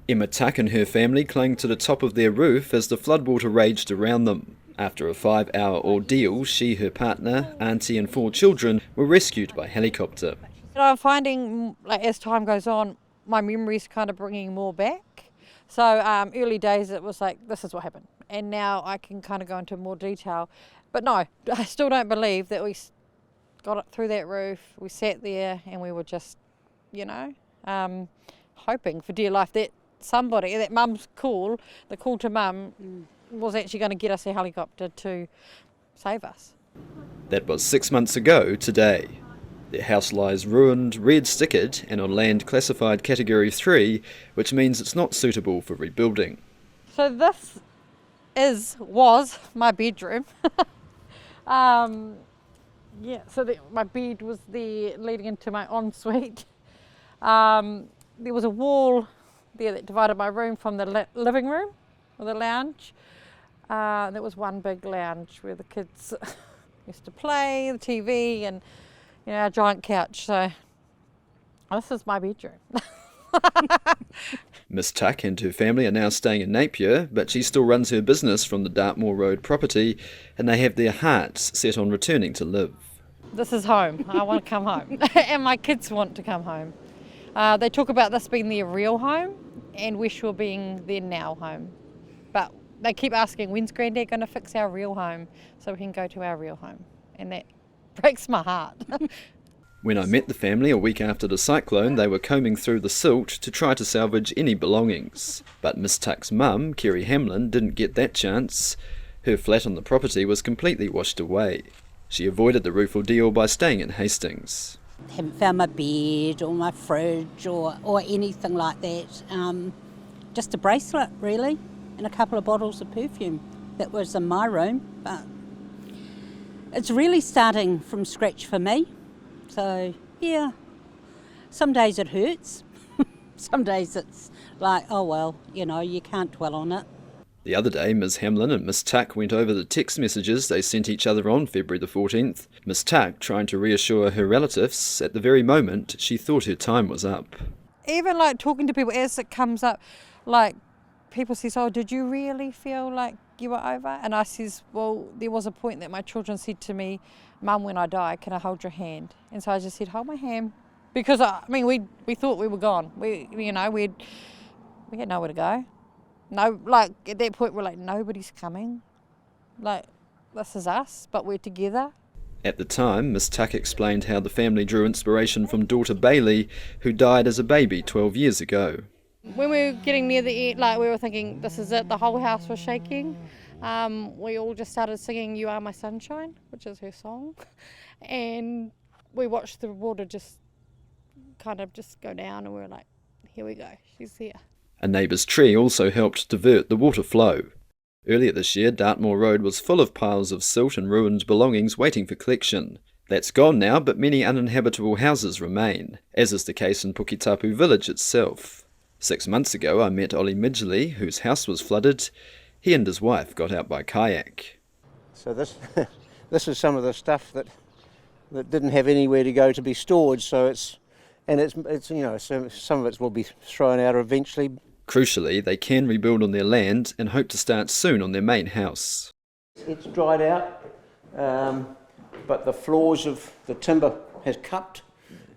Emma Tuck and her family clung to the top of their roof as the floodwater raged around them. After a 5-hour ordeal, she, her partner, auntie and 4 children were rescued by helicopter. I'm finding, as time goes on, my memories kind of bringing more back. So early days it was like, this is what happened. And now I can kind of go into more detail. But no, I still don't believe that we got it through that roof, we sat there and we were just, hoping for dear life that somebody, that mum's call, the call to mum, was actually going to get us a helicopter to save us. That was 6 months ago today. Their house lies ruined, red stickered and on land classified Category 3, which means it's not suitable for rebuilding. So this was my bedroom. My bed was there leading into my ensuite. There was a wall there that divided my room from the living room or the lounge. There was one big lounge where the kids used to play, the TV and a giant couch. So this is my bedroom. Miss Tuck and her family are now staying in Napier, but she still runs her business from the Dartmoor Road property, and they have their hearts set on returning to live. This is home. I want to come home. And my kids want to come home. They talk about this being their real home and Westshore being their now home. But they keep asking, when's Granddad going to fix our real home so we can go to our real home? And that breaks my heart. When I met the family a week after the cyclone, they were combing through the silt to try to salvage any belongings. But Miss Tuck's mum, Kerry Hamlin, didn't get that chance. Her flat on the property was completely washed away. She avoided the roof ordeal by staying in Hastings. Haven't found my bed or my fridge or anything like that. Just a bracelet, really, and a couple of bottles of perfume. That was in my room, but it's really starting from scratch for me. So, yeah, some days it hurts. Some days it's like, oh well, you can't dwell on it. The other day, Ms Hamlin and Miss Tuck went over the text messages they sent each other on February the 14th. Miss Tuck trying to reassure her relatives at the very moment she thought her time was up. Even talking to people as it comes up, people says, oh, did you really feel like you were over? And I says, well, there was a point that my children said to me, Mum, when I die, can I hold your hand? And so I just said, hold my hand. Because, we thought we were gone. We had nowhere to go. No, at that point, we're like, nobody's coming. This is us, but we're together. At the time, Miss Tuck explained how the family drew inspiration from daughter Bailey, who died as a baby 12 years ago. When we were getting near the end, we were thinking, this is it, the whole house was shaking. We all just started singing You Are My Sunshine, which is her song. And we watched the water just go down, and we were like, here we go, she's here. A neighbour's tree also helped divert the water flow. Earlier this year, Dartmoor Road was full of piles of silt and ruined belongings waiting for collection. That's gone now, but many uninhabitable houses remain, as is the case in Puketapu village itself. 6 months ago, I met Ollie Midgley, whose house was flooded. He and his wife got out by kayak. So this is some of the stuff that didn't have anywhere to go to be stored. So some of it will be thrown out eventually. Crucially, they can rebuild on their land and hope to start soon on their main house. It's dried out, but the floors of the timber has cupped.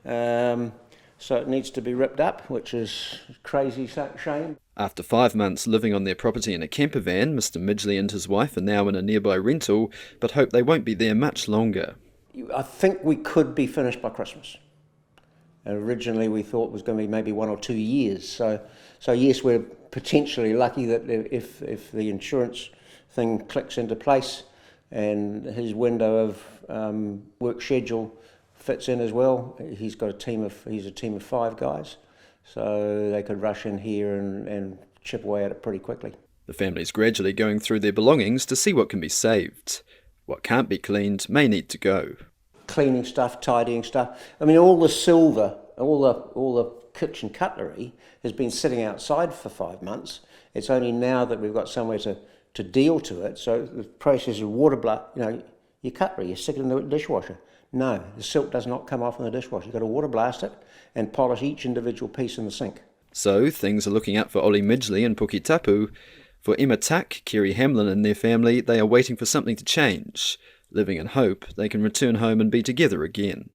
So it needs to be ripped up, which is a crazy shame. After 5 months living on their property in a camper van, Mr Midgley and his wife are now in a nearby rental, but hope they won't be there much longer. I think we could be finished by Christmas. Originally we thought it was going to be maybe 1 or 2 years. So yes, we're potentially lucky that if the insurance thing clicks into place and his window of work schedule fits in as well. He's a team of 5 guys, so they could rush in here and chip away at it pretty quickly. The family's gradually going through their belongings to see what can be saved. What can't be cleaned may need to go. Cleaning stuff, tidying stuff. All the silver, all the kitchen cutlery has been sitting outside for 5 months. It's only now that we've got somewhere to deal to it. So the process of your cutlery, you stick it in the dishwasher. No, the silt does not come off in the dishwasher. You've got to water blast it and polish each individual piece in the sink. So things are looking up for Ollie Midgley and Puketapu. For Emma Tuck, Kerry Hamlin and their family, they are waiting for something to change, living in hope they can return home and be together again.